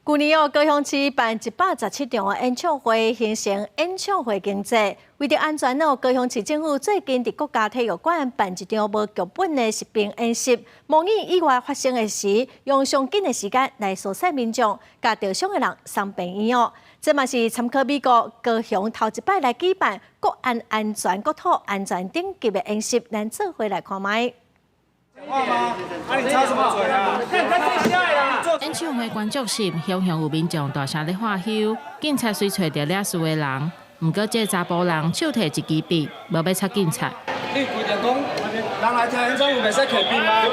去年高雄市办117场的演唱会，形成演唱会经济。为着安全高雄市政府最近伫国家体育馆办一场无剧本的实兵演习，模拟意外发生的时，用上紧的时间来疏散民众，甲受伤的人送病院。这嘛是参考美国高雄头一摆来举办国安安全、国土安全等级的演习，咱做伙来看卖。 话吗？你插什么嘴啊？演唱会观众席，向有民众大声咧喊休。警察虽找着惹事的人，不过这查甫人手提一支笔，无要插警察。你规定讲，人来听演唱会袂使摕笔吗？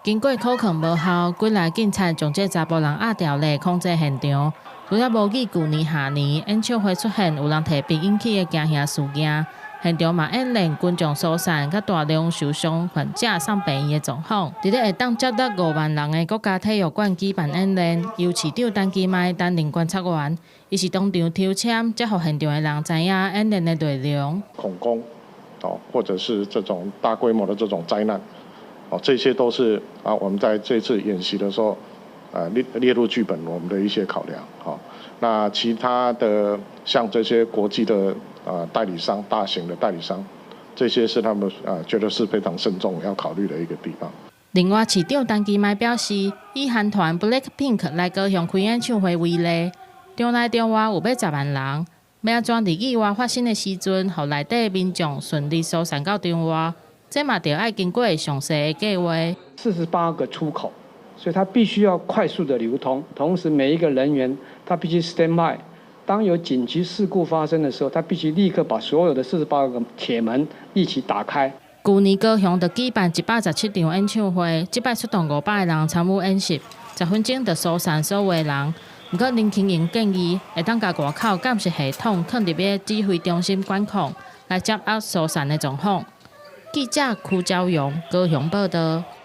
经过口抗无效，几来警察将这查甫人压掉咧，控制现场。除了无记去年下年演唱会出现有人提笔引起的惊吓事件。 现场嘛演练群众疏散，甲大量受伤患者送病院的状况。伫咧会当接得5万人的国家体育馆举办演练，由市长陈其迈担任观察员，伊是当场抽签，才互现场的人知影演练的内容。恐攻，或者是这种大规模的这种灾难，这些都是我们在这次演习的时候，列入剧本我们的一些考量。那其他的像这些国际的代理商、大型的代理商，这些是他们觉得是非常慎重要考虑的一个地方。另外，市长陈其迈表示，以韩团 BLACKPINK 来高雄开演唱会为例，中内中外有要10万人，要安怎伫意外发生的时阵，互内底民众顺利疏散到中外，这嘛着要经过详细的计划。48个出口，所以它必须要快速的流通，同时每一个人员他必须 stand by。 当有紧急事故发生的时候，他必须立刻把所有的48个铁门一起打开。去年高雄就举办117场演唱会，这摆出动500个人参与演习，10分钟就疏散所有的人。不过林清英建议，会当甲外口监视系统放入个指挥中心管控，来掌握疏散的状况。记者邱昭荣高雄报道。